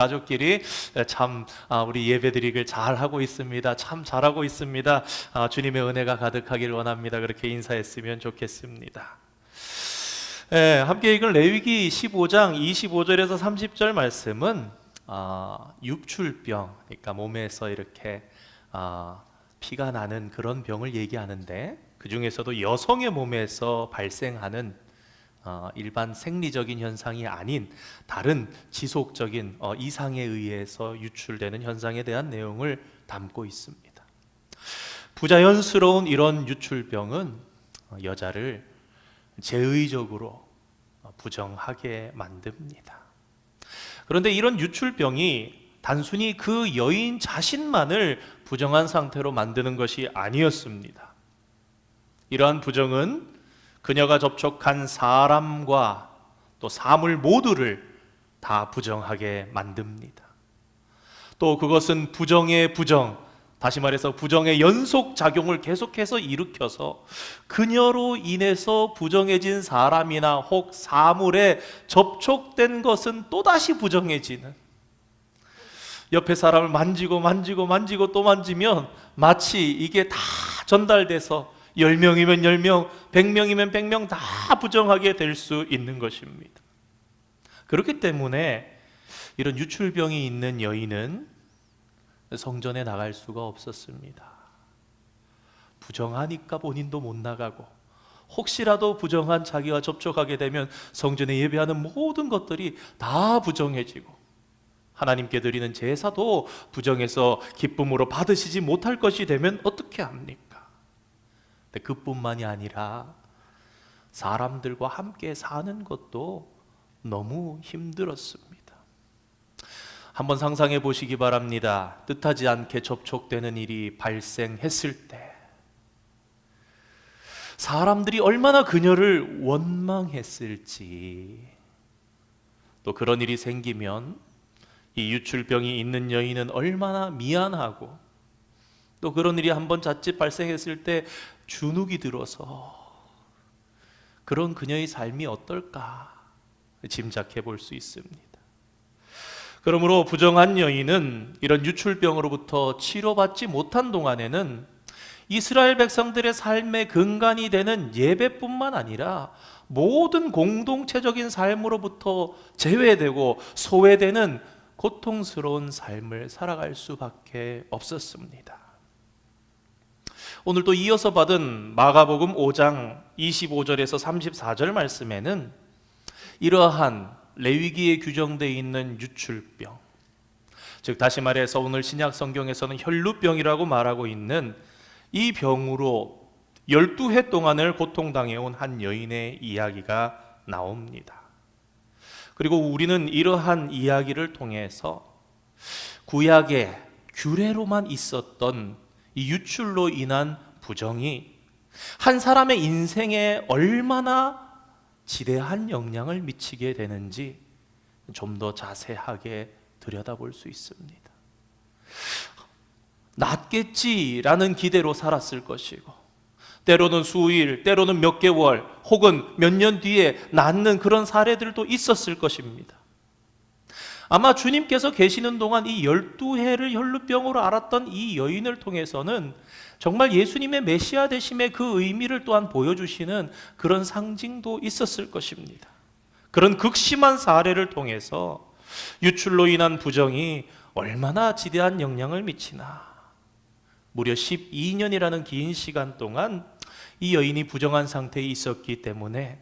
가족끼리 참 우리 예배드리기를 잘하고 있습니다. 참 잘하고 있습니다. 주님의 은혜가 가득하길 원합니다. 그렇게 인사했으면 좋겠습니다. 함께 읽은 레위기 15장 25절에서 30절 말씀은 육출병, 그러니까 몸에서 이렇게 피가 나는 그런 병을 얘기하는데, 그 중에서도 여성의 몸에서 발생하는 일반 생리적인 현상이 아닌 다른 지속적인 이상에 의해서 유출되는 현상에 대한 내용을 담고 있습니다. 부자연스러운 이런 유출병은 여자를 제의적으로 부정하게 만듭니다. 그런데 이런 유출병이 단순히 그 여인 자신만을 부정한 상태로 만드는 것이 아니었습니다. 이러한 부정은 그녀가 접촉한 사람과 또 사물 모두를 다 부정하게 만듭니다. 또 그것은 부정의 부정, 다시 말해서 부정의 연속작용을 계속해서 일으켜서 그녀로 인해서 부정해진 사람이나 혹 사물에 접촉된 것은 또다시 부정해지는, 옆에 사람을 만지고 또 만지면 마치 이게 다 전달돼서 10명이면 10명, 100명이면 100명 다 부정하게 될 수 있는 것입니다. 그렇기 때문에 이런 유출병이 있는 여인은 성전에 나갈 수가 없었습니다. 부정하니까 본인도 못 나가고, 혹시라도 부정한 자기와 접촉하게 되면 성전에 예배하는 모든 것들이 다 부정해지고, 하나님께 드리는 제사도 부정해서 기쁨으로 받으시지 못할 것이 되면 어떻게 합니까? 그뿐만이 아니라 사람들과 함께 사는 것도 너무 힘들었습니다. 한번 상상해 보시기 바랍니다. 뜻하지 않게 접촉되는 일이 발생했을 때 사람들이 얼마나 그녀를 원망했을지, 또 그런 일이 생기면 이 유출병이 있는 여인은 얼마나 미안하고, 또 그런 일이 한번 자칫 발생했을 때 주눅이 들어서 그런 그녀의 삶이 어떨까 짐작해 볼 수 있습니다. 그러므로 부정한 여인은 이런 유출병으로부터 치료받지 못한 동안에는 이스라엘 백성들의 삶의 근간이 되는 예배뿐만 아니라 모든 공동체적인 삶으로부터 제외되고 소외되는 고통스러운 삶을 살아갈 수밖에 없었습니다. 오늘 또 이어서 받은 마가복음 5장 25절에서 34절 말씀에는 이러한 레위기에 규정되어 있는 유출병, 즉 다시 말해서 오늘 신약 성경에서는 혈루병이라고 말하고 있는 이 병으로 12해 동안을 고통당해온 한 여인의 이야기가 나옵니다. 그리고 우리는 이러한 이야기를 통해서 구약의 규례로만 있었던 이 유출로 인한 부정이 한 사람의 인생에 얼마나 지대한 영향을 미치게 되는지 좀 더 자세하게 들여다볼 수 있습니다. 낫겠지라는 기대로 살았을 것이고, 때로는 수일, 때로는 몇 개월, 혹은 몇 년 뒤에 낫는 그런 사례들도 있었을 것입니다. 아마 주님께서 계시는 동안 이 12해를 혈루병으로 앓았던 이 여인을 통해서는 정말 예수님의 메시아 되심의 그 의미를 또한 보여주시는 그런 상징도 있었을 것입니다. 그런 극심한 사례를 통해서 유출로 인한 부정이 얼마나 지대한 영향을 미치나, 무려 12년이라는 긴 시간 동안 이 여인이 부정한 상태에 있었기 때문에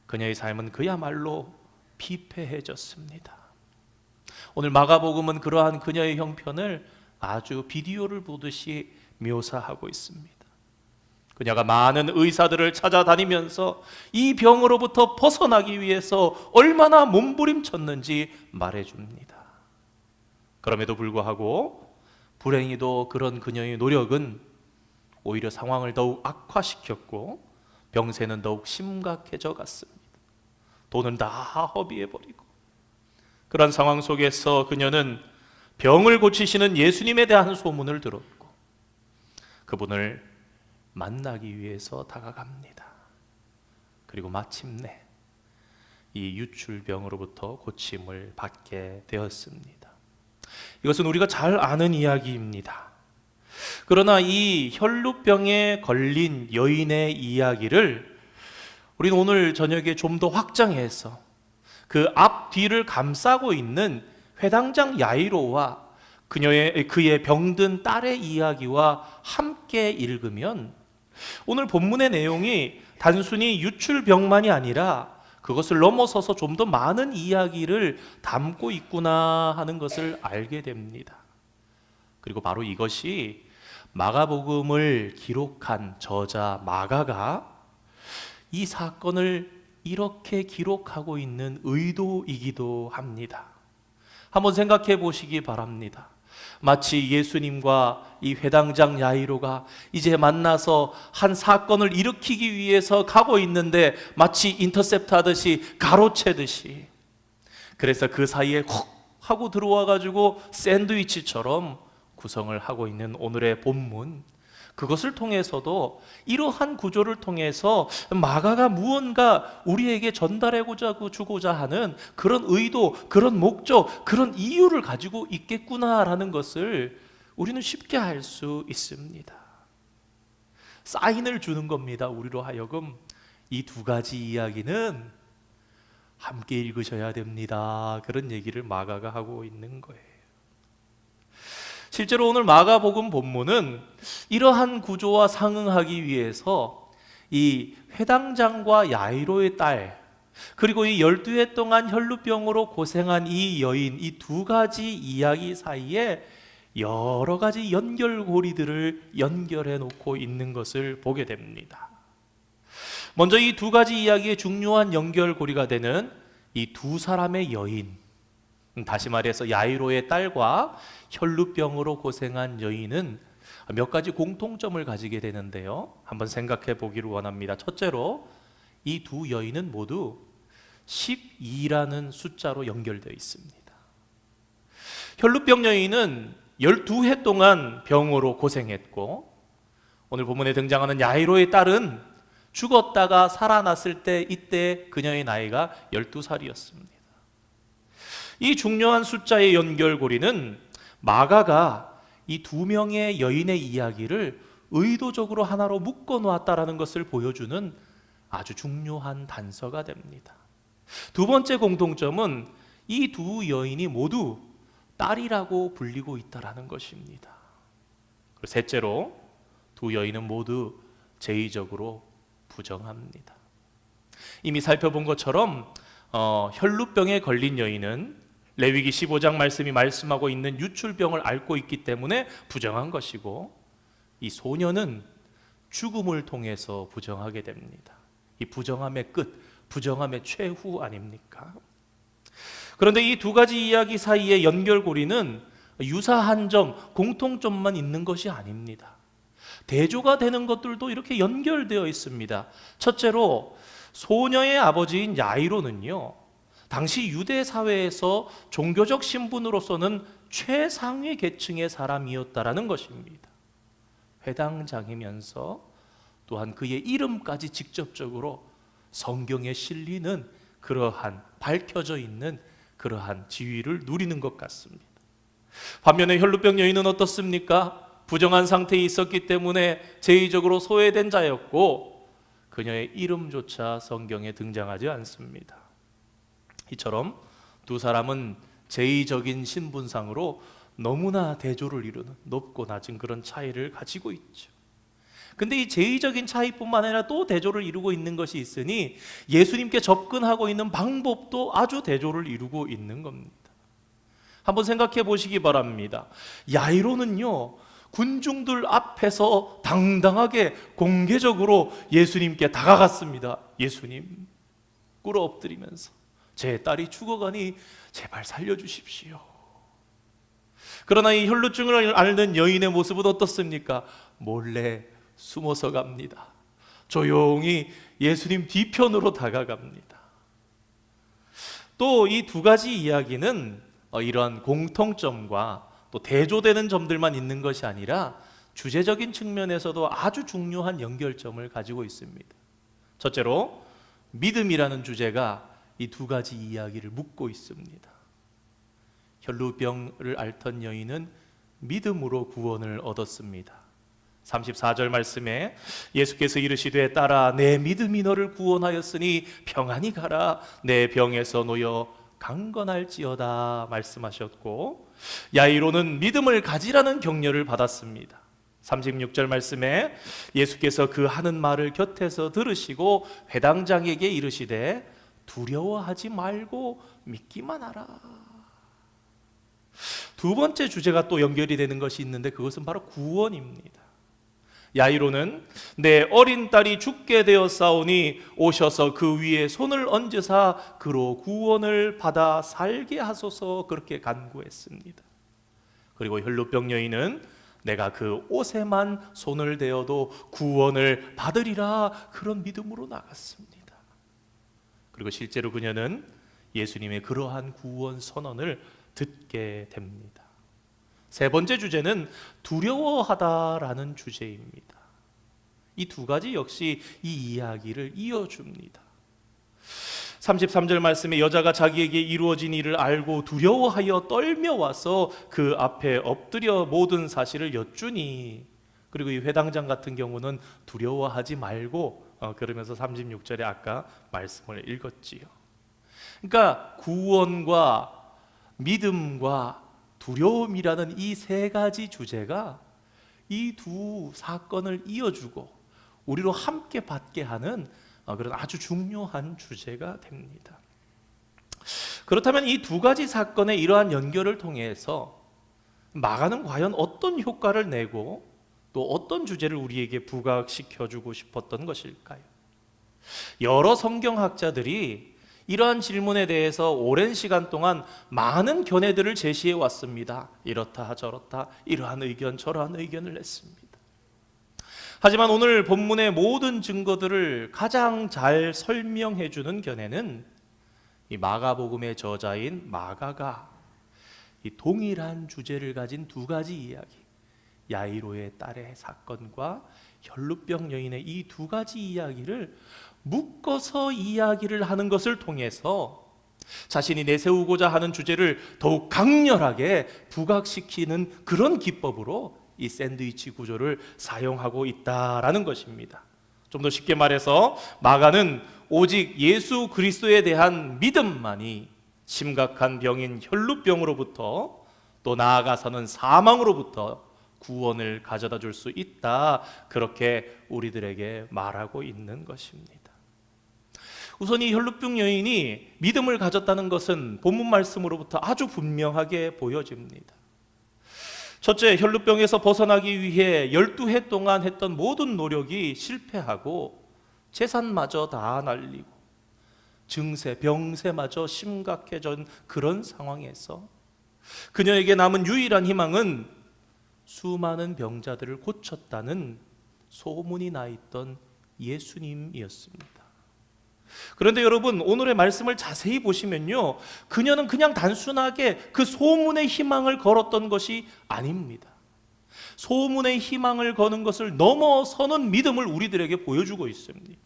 그녀의 삶은 그야말로 피폐해졌습니다. 오늘 마가복음은 그러한 그녀의 형편을 아주 비디오를 보듯이 묘사하고 있습니다. 그녀가 많은 의사들을 찾아다니면서 이 병으로부터 벗어나기 위해서 얼마나 몸부림쳤는지 말해줍니다. 그럼에도 불구하고 불행히도 그런 그녀의 노력은 오히려 상황을 더욱 악화시켰고 병세는 더욱 심각해져 갔습니다. 돈은 다 허비해버리고, 그런 상황 속에서 그녀는 병을 고치시는 예수님에 대한 소문을 들었고 그분을 만나기 위해서 다가갑니다. 그리고 마침내 이 유출병으로부터 고침을 받게 되었습니다. 이것은 우리가 잘 아는 이야기입니다. 그러나 이 혈루병에 걸린 여인의 이야기를 우리는 오늘 저녁에 좀 더 확장해서 그 앞뒤를 감싸고 있는 회당장 야이로와 그의 병든 딸의 이야기와 함께 읽으면 오늘 본문의 내용이 단순히 유출병만이 아니라 그것을 넘어서서 좀 더 많은 이야기를 담고 있구나 하는 것을 알게 됩니다. 그리고 바로 이것이 마가복음을 기록한 저자 마가가 이 사건을 이렇게 기록하고 있는 의도이기도 합니다. 한번 생각해 보시기 바랍니다. 마치 예수님과 이 회당장 야이로가 이제 만나서 한 사건을 일으키기 위해서 가고 있는데 마치 인터셉트 하듯이 가로채듯이, 그래서 그 사이에 훅 하고 들어와 가지고 샌드위치처럼 구성을 하고 있는 오늘의 본문, 그것을 통해서도 이러한 구조를 통해서 마가가 무언가 우리에게 전달하고자 주고자 하는 그런 의도, 그런 목적, 그런 이유를 가지고 있겠구나라는 것을 우리는 쉽게 알 수 있습니다. 사인을 주는 겁니다. 우리로 하여금 이 두 가지 이야기는 함께 읽으셔야 됩니다. 그런 얘기를 마가가 하고 있는 거예요. 실제로 오늘 마가복음 본문은 이러한 구조와 상응하기 위해서 이 회당장과 야이로의 딸, 그리고 이 12해 동안 혈루병으로 고생한 이 여인, 이 두 가지 이야기 사이에 여러 가지 연결고리들을 연결해 놓고 있는 것을 보게 됩니다. 먼저 이 두 가지 이야기의 중요한 연결고리가 되는 이 두 사람의 여인, 다시 말해서 야이로의 딸과 혈루병으로 고생한 여인은 몇 가지 공통점을 가지게 되는데요, 한번 생각해 보기를 원합니다. 첫째로 이 두 여인은 모두 12라는 숫자로 연결되어 있습니다. 혈루병 여인은 12해 동안 병으로 고생했고, 오늘 본문에 등장하는 야이로의 딸은 죽었다가 살아났을 때 이때 그녀의 나이가 12살이었습니다. 이 중요한 숫자의 연결고리는 마가가 이 두 명의 여인의 이야기를 의도적으로 하나로 묶어 놓았다라는 것을 보여주는 아주 중요한 단서가 됩니다. 두 번째 공통점은 이 두 여인이 모두 딸이라고 불리고 있다라는 것입니다. 그리고 셋째로 두 여인은 모두 제의적으로 부정합니다. 이미 살펴본 것처럼 혈루병에 걸린 여인은 레위기 15장 말씀이 말씀하고 있는 유출병을 앓고 있기 때문에 부정한 것이고, 이 소녀는 죽음을 통해서 부정하게 됩니다. 이 부정함의 끝, 부정함의 최후 아닙니까? 그런데 이 두 가지 이야기 사이의 연결고리는 유사한 점, 공통점만 있는 것이 아닙니다. 대조가 되는 것들도 이렇게 연결되어 있습니다. 첫째로 소녀의 아버지인 야이로는요, 당시 유대 사회에서 종교적 신분으로서는 최상위 계층의 사람이었다라는 것입니다. 회당장이면서 또한 그의 이름까지 직접적으로 성경에 실리는 그러한 밝혀져 있는 그러한 지위를 누리는 것 같습니다. 반면에 혈루병 여인은 어떻습니까? 부정한 상태에 있었기 때문에 제의적으로 소외된 자였고, 그녀의 이름조차 성경에 등장하지 않습니다. 이처럼 두 사람은 제의적인 신분상으로 너무나 대조를 이루는 높고 낮은 그런 차이를 가지고 있죠. 근데 이 제의적인 차이뿐만 아니라 또 대조를 이루고 있는 것이 있으니 예수님께 접근하고 있는 방법도 아주 대조를 이루고 있는 겁니다. 한번 생각해 보시기 바랍니다. 야이로는요, 군중들 앞에서 당당하게 공개적으로 예수님께 다가갔습니다. 예수님, 꿇어 엎드리면서 제 딸이 죽어가니 제발 살려주십시오. 그러나 이 혈루증을 앓는 여인의 모습은 어떻습니까? 몰래 숨어서 갑니다. 조용히 예수님 뒤편으로 다가갑니다. 또 이 두 가지 이야기는 이러한 공통점과 또 대조되는 점들만 있는 것이 아니라 주제적인 측면에서도 아주 중요한 연결점을 가지고 있습니다. 첫째로 믿음이라는 주제가 이 두 가지 이야기를 묻고 있습니다. 혈루병을 앓던 여인은 믿음으로 구원을 얻었습니다. 34절 말씀에 예수께서 이르시되 딸아 내 믿음이 너를 구원하였으니 평안히 가라 내 병에서 놓여 강건할지어다 말씀하셨고, 야이로는 믿음을 가지라는 격려를 받았습니다. 36절 말씀에 예수께서 그 하는 말을 곁에서 들으시고 회당장에게 이르시되 두려워하지 말고 믿기만 하라. 두 번째 주제가 또 연결이 되는 것이 있는데 그것은 바로 구원입니다. 야이로는 내 어린 딸이 죽게 되었사오니 오셔서 그 위에 손을 얹으사 그로 구원을 받아 살게 하소서 그렇게 간구했습니다. 그리고 혈루병 여인은 내가 그 옷에만 손을 대어도 구원을 받으리라 그런 믿음으로 나갔습니다. 그리고 실제로 그녀는 예수님의 그러한 구원 선언을 듣게 됩니다. 세 번째 주제는 두려워하다라는 주제입니다. 이 두 가지 역시 이 이야기를 이어줍니다. 33절 말씀에 여자가 자기에게 이루어진 일을 알고 두려워하여 떨며 와서 그 앞에 엎드려 모든 사실을 여쭈니, 그리고 이 회당장 같은 경우는 두려워하지 말고 그러면서 36절에 아까 말씀을 읽었지요. 그러니까 구원과 믿음과 두려움이라는 이 세 가지 주제가 이 두 사건을 이어주고 우리로 함께 받게 하는 그런 아주 중요한 주제가 됩니다. 그렇다면 이 두 가지 사건의 이러한 연결을 통해서 마가는 과연 어떤 효과를 내고 또 어떤 주제를 우리에게 부각시켜주고 싶었던 것일까요? 여러 성경학자들이 이러한 질문에 대해서 오랜 시간 동안 많은 견해들을 제시해 왔습니다. 이렇다 저렇다 이러한 의견 저러한 의견을 냈습니다. 하지만 오늘 본문의 모든 증거들을 가장 잘 설명해 주는 견해는 이 마가복음의 저자인 마가가 이 동일한 주제를 가진 두 가지 이야기, 야이로의 딸의 사건과 혈루병 여인의 이 두 가지 이야기를 묶어서 이야기를 하는 것을 통해서 자신이 내세우고자 하는 주제를 더욱 강렬하게 부각시키는 그런 기법으로 이 샌드위치 구조를 사용하고 있다라는 것입니다. 좀 더 쉽게 말해서 마가는 오직 예수 그리스도에 대한 믿음만이 심각한 병인 혈루병으로부터 또 나아가서는 사망으로부터 구원을 가져다 줄 수 있다, 그렇게 우리들에게 말하고 있는 것입니다. 우선 이 혈루병 여인이 믿음을 가졌다는 것은 본문 말씀으로부터 아주 분명하게 보여집니다. 첫째, 혈루병에서 벗어나기 위해 12해 동안 했던 모든 노력이 실패하고 재산마저 다 날리고 증세, 병세마저 심각해진 그런 상황에서 그녀에게 남은 유일한 희망은 수많은 병자들을 고쳤다는 소문이 나 있던 예수님이었습니다. 그런데 여러분, 오늘의 말씀을 자세히 보시면요, 그녀는 그냥 단순하게 그 소문의 희망을 걸었던 것이 아닙니다. 소문의 희망을 거는 것을 넘어서는 믿음을 우리들에게 보여주고 있습니다.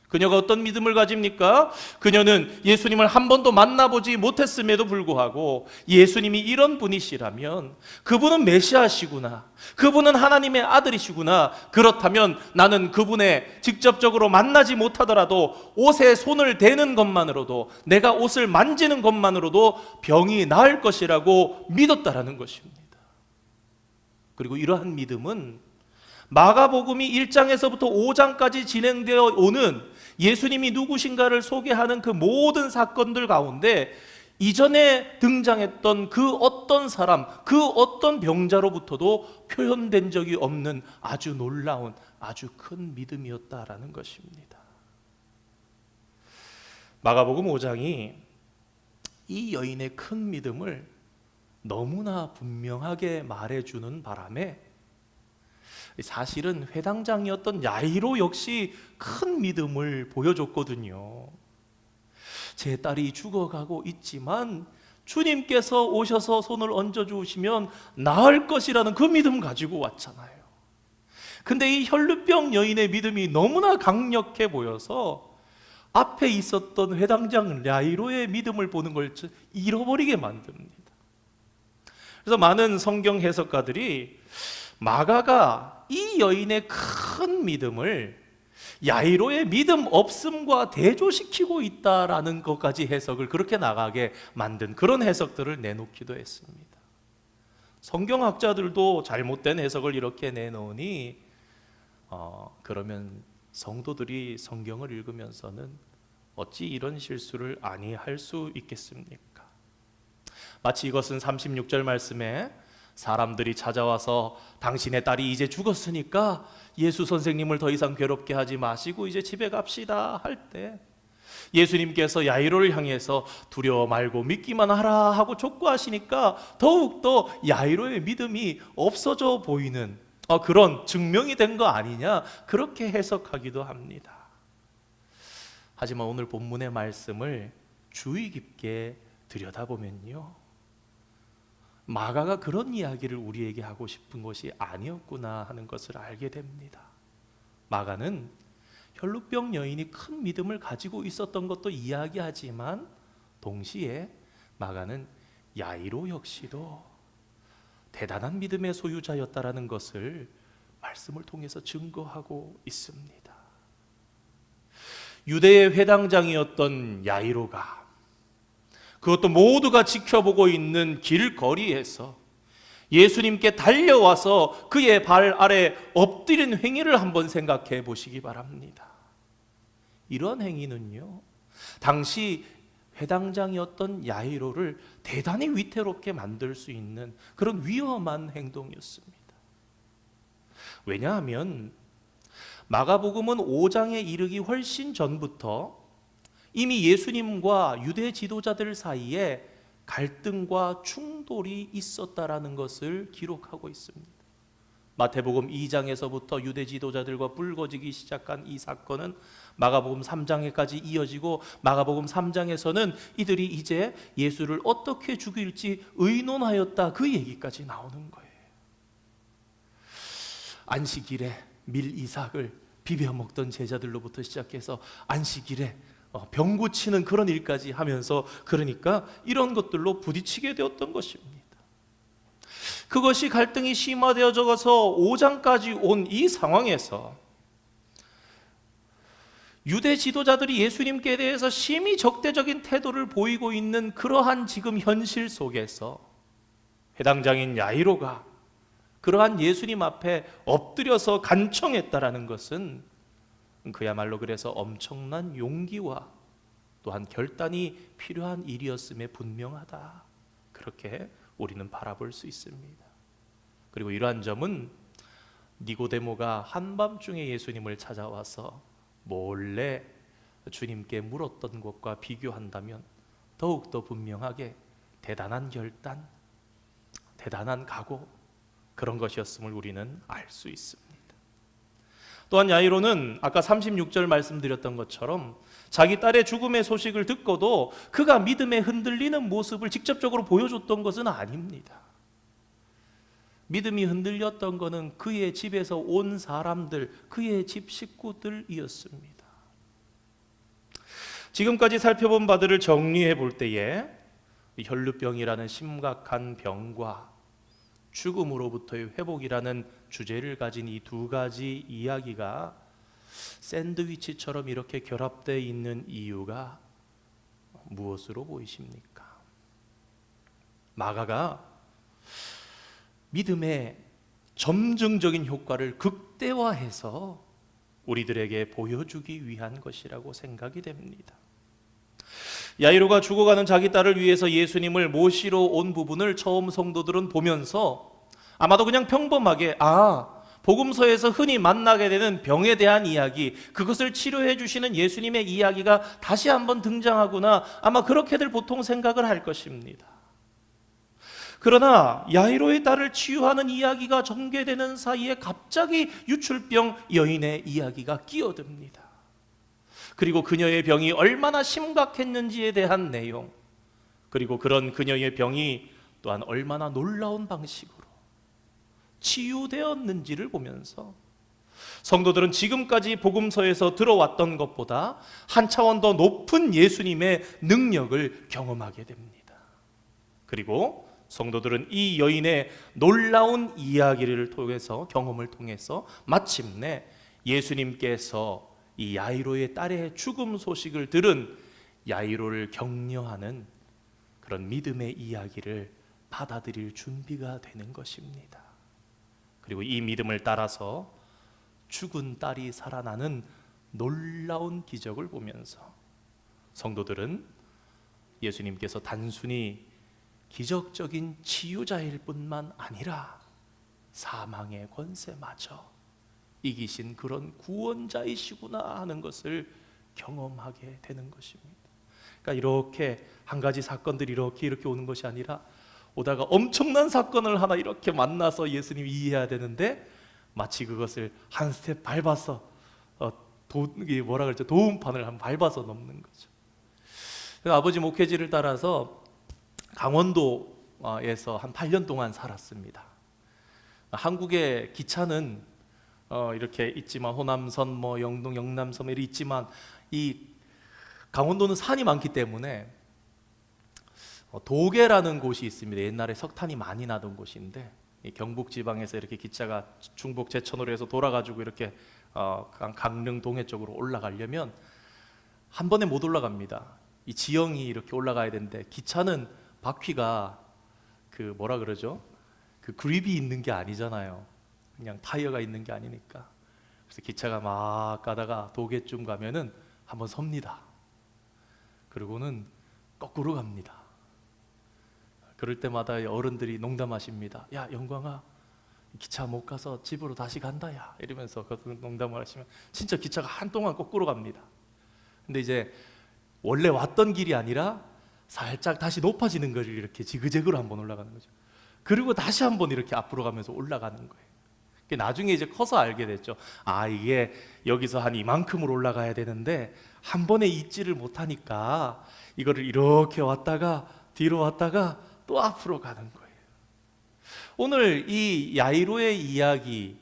그녀가 어떤 믿음을 가집니까? 그녀는 예수님을 한 번도 만나보지 못했음에도 불구하고 예수님이 이런 분이시라면, 그분은 메시아시구나, 그분은 하나님의 아들이시구나, 그렇다면 나는 그분에 직접적으로 만나지 못하더라도 옷에 손을 대는 것만으로도, 내가 옷을 만지는 것만으로도 병이 나을 것이라고 믿었다라는 것입니다. 그리고 이러한 믿음은 마가복음이 1장에서부터 5장까지 진행되어 오는 예수님이 누구신가를 소개하는 그 모든 사건들 가운데 이전에 등장했던 그 어떤 사람, 그 어떤 병자로부터도 표현된 적이 없는 아주 놀라운, 아주 큰 믿음이었다라는 것입니다. 마가복음 5장이 이 여인의 큰 믿음을 너무나 분명하게 말해주는 바람에 사실은 회당장이었던 야이로 역시 큰 믿음을 보여줬거든요. 제 딸이 죽어가고 있지만 주님께서 오셔서 손을 얹어주시면 나을 것이라는 그 믿음 가지고 왔잖아요. 근데 이 혈루병 여인의 믿음이 너무나 강력해 보여서 앞에 있었던 회당장 야이로의 믿음을 보는 걸 잃어버리게 만듭니다. 그래서 많은 성경 해석가들이 마가가 이 여인의 큰 믿음을 야이로의 믿음 없음과 대조시키고 있다라는 것까지 해석을 그렇게 나가게 만든 그런 해석들을 내놓기도 했습니다. 성경학자들도 잘못된 해석을 이렇게 내놓으니 그러면 성도들이 성경을 읽으면서는 어찌 이런 실수를 아니할 수 있겠습니까? 마치 이것은 36절 말씀에 사람들이 찾아와서 당신의 딸이 이제 죽었으니까 예수 선생님을 더 이상 괴롭게 하지 마시고 이제 집에 갑시다 할 때 예수님께서 야이로를 향해서 두려워 말고 믿기만 하라 하고 촉구하시니까 더욱더 야이로의 믿음이 없어져 보이는 그런 증명이 된 거 아니냐, 그렇게 해석하기도 합니다. 하지만 오늘 본문의 말씀을 주의 깊게 들여다보면요, 마가가 그런 이야기를 우리에게 하고 싶은 것이 아니었구나 하는 것을 알게 됩니다. 마가는 혈루병 여인이 큰 믿음을 가지고 있었던 것도 이야기하지만 동시에 마가는 야이로 역시도 대단한 믿음의 소유자였다라는 것을 말씀을 통해서 증거하고 있습니다. 유대의 회당장이었던 야이로가, 그것도 모두가 지켜보고 있는 길거리에서 예수님께 달려와서 그의 발 아래 엎드린 행위를 한번 생각해 보시기 바랍니다. 이런 행위는요, 당시 회당장이었던 야이로를 대단히 위태롭게 만들 수 있는 그런 위험한 행동이었습니다. 왜냐하면 마가복음은 5장에 이르기 훨씬 전부터 이미 예수님과 유대 지도자들 사이에 갈등과 충돌이 있었다라는 것을 기록하고 있습니다. 마태복음 2장에서부터 유대 지도자들과 불거지기 시작한 이 사건은 마가복음 3장에까지 이어지고 마가복음 3장에서는 이들이 이제 예수를 어떻게 죽일지 의논하였다, 그 얘기까지 나오는 거예요. 안식일에 밀 이삭을 비벼 먹던 제자들로부터 시작해서 안식일에 병 고치는 그런 일까지 하면서, 그러니까 이런 것들로 부딪히게 되었던 것입니다. 그것이 갈등이 심화되어져서 5장까지 온 이 상황에서 유대 지도자들이 예수님께 대해서 심히 적대적인 태도를 보이고 있는 그러한 지금 현실 속에서 회당장인 야이로가 그러한 예수님 앞에 엎드려서 간청했다라는 것은 그야말로 그래서 엄청난 용기와 또한 결단이 필요한 일이었음에 분명하다, 그렇게 우리는 바라볼 수 있습니다. 그리고 이러한 점은 니고데모가 한밤중에 예수님을 찾아와서 몰래 주님께 물었던 것과 비교한다면 더욱더 분명하게 대단한 결단, 대단한 각오, 그런 것이었음을 우리는 알 수 있습니다. 또한 야이로는 아까 36절 말씀드렸던 것처럼 자기 딸의 죽음의 소식을 듣고도 그가 믿음에 흔들리는 모습을 직접적으로 보여줬던 것은 아닙니다. 믿음이 흔들렸던 것은 그의 집에서 온 사람들, 그의 집 식구들이었습니다. 지금까지 살펴본 바들을 정리해 볼 때에 혈루병이라는 심각한 병과 죽음으로부터의 회복이라는 주제를 가진 이 두 가지 이야기가 샌드위치처럼 이렇게 결합되어 있는 이유가 무엇으로 보이십니까? 마가가 믿음의 점증적인 효과를 극대화해서 우리들에게 보여주기 위한 것이라고 생각이 됩니다. 야이로가 죽어가는 자기 딸을 위해서 예수님을 모시러 온 부분을 처음 성도들은 보면서 아마도 그냥 평범하게 복음서에서 흔히 만나게 되는 병에 대한 이야기, 그것을 치료해 주시는 예수님의 이야기가 다시 한번 등장하구나, 아마 그렇게들 보통 생각을 할 것입니다. 그러나 야이로의 딸을 치유하는 이야기가 전개되는 사이에 갑자기 유출병 여인의 이야기가 끼어듭니다. 그리고 그녀의 병이 얼마나 심각했는지에 대한 내용, 그리고 그런 그녀의 병이 또한 얼마나 놀라운 방식으로 치유되었는지를 보면서 성도들은 지금까지 복음서에서 들어왔던 것보다 한 차원 더 높은 예수님의 능력을 경험하게 됩니다. 그리고 성도들은 이 여인의 놀라운 이야기를 통해서, 경험을 통해서 마침내 예수님께서 이 야이로의 딸의 죽음 소식을 들은 야이로를 격려하는 그런 믿음의 이야기를 받아들일 준비가 되는 것입니다. 그리고 이 믿음을 따라서 죽은 딸이 살아나는 놀라운 기적을 보면서 성도들은 예수님께서 단순히 기적적인 치유자일 뿐만 아니라 사망의 권세마저 이기신 그런 구원자이시구나 하는 것을 경험하게 되는 것입니다. 그러니까 이렇게 한 가지 사건들이 이렇게 오는 것이 아니라 오다가 엄청난 사건을 하나 이렇게 만나서 예수님이 이해해야 되는데 마치 그것을 한 스텝 밟아서 뭐라 그러죠? 도움판을 한 밟아서 넘는 거죠. 아버지 목회지를 따라서 강원도에서 한 8년 동안 살았습니다. 한국의 기차는 이렇게 있지만 호남선, 뭐 영동, 영남선 이렇게 있지만 이 강원도는 산이 많기 때문에 도계라는 곳이 있습니다. 옛날에 석탄이 많이 나던 곳인데 이 경북 지방에서 이렇게 기차가 중북 제천으로 해서 돌아가지고 이렇게 강릉 동해 쪽으로 올라가려면 한 번에 못 올라갑니다. 이 지형이 이렇게 올라가야 되는데 기차는 바퀴가 그 뭐라 그러죠? 그 그립이 있는 게 아니잖아요. 그냥 타이어가 있는 게 아니니까. 그래서 기차가 막 가다가 도계쯤 가면은 한번 섭니다. 그리고는 거꾸로 갑니다. 그럴 때마다 어른들이 농담하십니다. 야, 영광아, 기차 못 가서 집으로 다시 간다 야, 이러면서 농담을 하시면 진짜 기차가 한동안 거꾸로 갑니다. 근데 이제 원래 왔던 길이 아니라 살짝 다시 높아지는 거를 이렇게 지그재그로 한번 올라가는 거죠. 그리고 다시 한번 이렇게 앞으로 가면서 올라가는 거예요. 나중에 이제 커서 알게 됐죠. 아, 이게 여기서 한 이만큼을 올라가야 되는데 한 번에 잊지를 못하니까 이거를 이렇게 왔다가 뒤로 왔다가 또 앞으로 가는 거예요. 오늘 이 야이로의 이야기,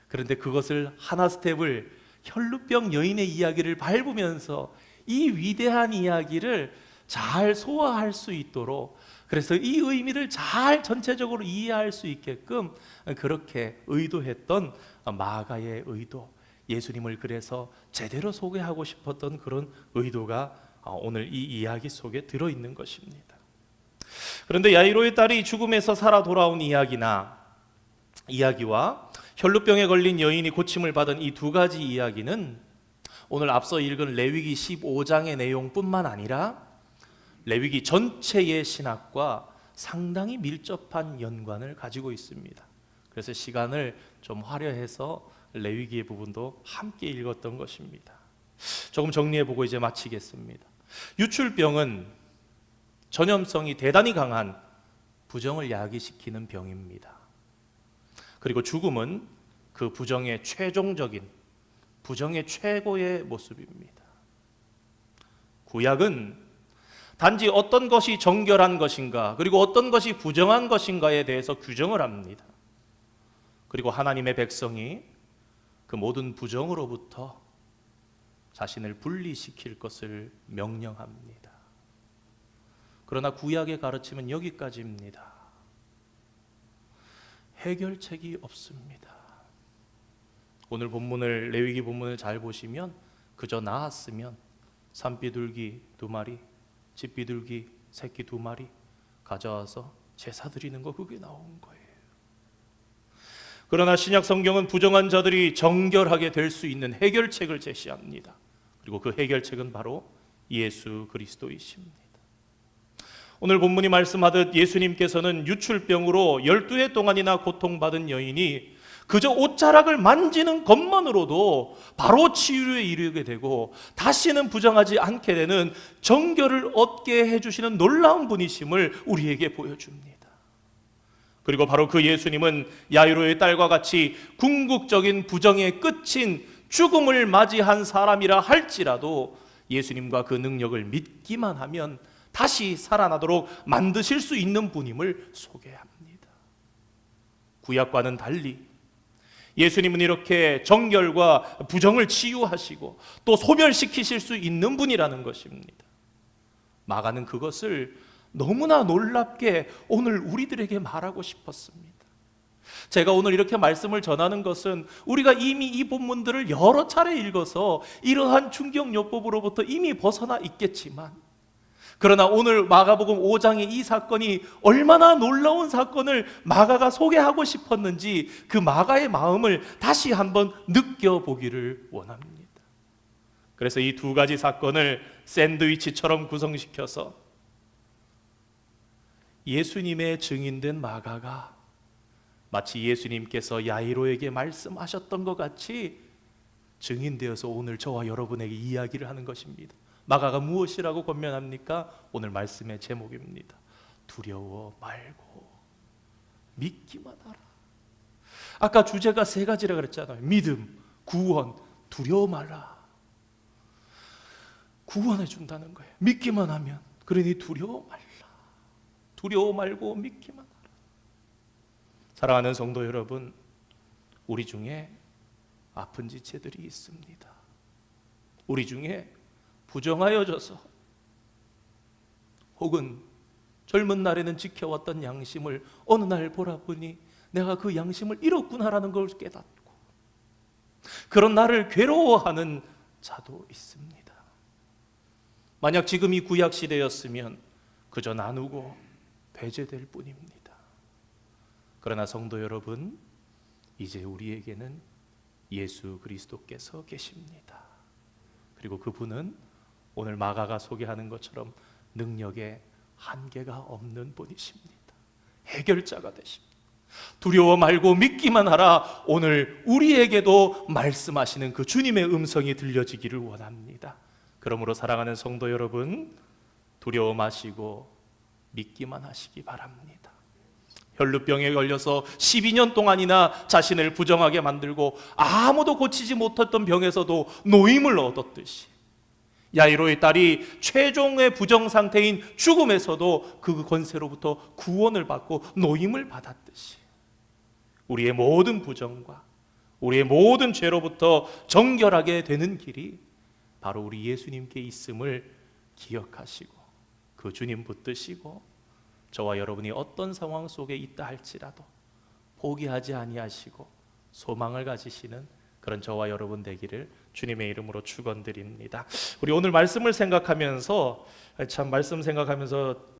그런데 그것을 하나 스텝을 혈루병 여인의 이야기를 밟으면서 이 위대한 이야기를 잘 소화할 수 있도록, 그래서 이 의미를 잘 전체적으로 이해할 수 있게끔 그렇게 의도했던 마가의 의도, 예수님을 그래서 제대로 소개하고 싶었던 그런 의도가 오늘 이 이야기 속에 들어있는 것입니다. 그런데 야이로의 딸이 죽음에서 살아 돌아온 이야기와 혈루병에 걸린 여인이 고침을 받은 이 두 가지 이야기는 오늘 앞서 읽은 레위기 15장의 내용뿐만 아니라 레위기 전체의 신학과 상당히 밀접한 연관을 가지고 있습니다. 그래서 시간을 좀 화려해서 레위기의 부분도 함께 읽었던 것입니다. 조금 정리해보고 이제 마치겠습니다. 유출병은 전염성이 대단히 강한 부정을 야기시키는 병입니다. 그리고 죽음은 그 부정의 최종적인, 부정의 최고의 모습입니다. 구약은 단지 어떤 것이 정결한 것인가, 그리고 어떤 것이 부정한 것인가에 대해서 규정을 합니다. 그리고 하나님의 백성이 그 모든 부정으로부터 자신을 분리시킬 것을 명령합니다. 그러나 구약의 가르침은 여기까지입니다. 해결책이 없습니다. 오늘 본문을, 레위기 본문을 잘 보시면 그저 나았으면 산비둘기 2마리, 집비둘기 새끼 2마리 가져와서 제사 드리는 거, 그게 나온 거예요. 그러나 신약 성경은 부정한 자들이 정결하게 될 수 있는 해결책을 제시합니다. 그리고 그 해결책은 바로 예수 그리스도이십니다. 오늘 본문이 말씀하듯 예수님께서는 유출병으로 12해 동안이나 고통받은 여인이 그저 옷자락을 만지는 것만으로도 바로 치유에 이르게 되고 다시는 부정하지 않게 되는 정결을 얻게 해주시는 놀라운 분이심을 우리에게 보여줍니다. 그리고 바로 그 예수님은 야이로의 딸과 같이 궁극적인 부정의 끝인 죽음을 맞이한 사람이라 할지라도 예수님과 그 능력을 믿기만 하면 다시 살아나도록 만드실 수 있는 분임을 소개합니다. 구약과는 달리 예수님은 이렇게 정결과 부정을 치유하시고 또 소멸시키실 수 있는 분이라는 것입니다. 마가는 그것을 너무나 놀랍게 오늘 우리들에게 말하고 싶었습니다. 제가 오늘 이렇게 말씀을 전하는 것은 우리가 이미 이 본문들을 여러 차례 읽어서 이러한 충격요법으로부터 이미 벗어나 있겠지만, 그러나 오늘 마가복음 5장의 이 사건이 얼마나 놀라운 사건을 마가가 소개하고 싶었는지 그 마가의 마음을 다시 한번 느껴보기를 원합니다. 그래서 이 두 가지 사건을 샌드위치처럼 구성시켜서 예수님의 증인된 마가가 마치 예수님께서 야이로에게 말씀하셨던 것 같이 증인되어서 오늘 저와 여러분에게 이야기를 하는 것입니다. 마가가 무엇이라고 권면합니까? 오늘 말씀의 제목입니다. 두려워 말고 믿기만 하라. 아까 주제가 세 가지라 그랬잖아요. 믿음, 구원, 두려워 말라. 구원해 준다는 거예요. 믿기만 하면. 그러니 두려워 말라. 두려워 말고 믿기만 하라. 사랑하는 성도 여러분, 우리 중에 아픈 지체들이 있습니다. 우리 중에 부정하여져서 혹은 젊은 날에는 지켜왔던 양심을 어느 날 보라보니 내가 그 양심을 잃었구나라는 걸 깨닫고 그런 나를 괴로워하는 자도 있습니다. 만약 지금 이 구약 시대였으면 그저 나누고 배제될 뿐입니다. 그러나 성도 여러분, 이제 우리에게는 예수 그리스도께서 계십니다. 그리고 그분은 오늘 마가가 소개하는 것처럼 능력에 한계가 없는 분이십니다. 해결자가 되십니다. 두려워 말고 믿기만 하라. 오늘 우리에게도 말씀하시는 그 주님의 음성이 들려지기를 원합니다. 그러므로 사랑하는 성도 여러분, 두려워 마시고 믿기만 하시기 바랍니다. 혈루병에 걸려서 12년 동안이나 자신을 부정하게 만들고 아무도 고치지 못했던 병에서도 노임을 얻었듯이, 야이로의 딸이 최종의 부정 상태인 죽음에서도 그 권세로부터 구원을 받고 노임을 받았듯이, 우리의 모든 부정과 우리의 모든 죄로부터 정결하게 되는 길이 바로 우리 예수님께 있음을 기억하시고 그 주님 붙드시고 저와 여러분이 어떤 상황 속에 있다 할지라도 포기하지 아니하시고 소망을 가지시는 그런 저와 여러분 되기를 주님의 이름으로 축원드립니다. 우리 오늘 말씀을 생각하면서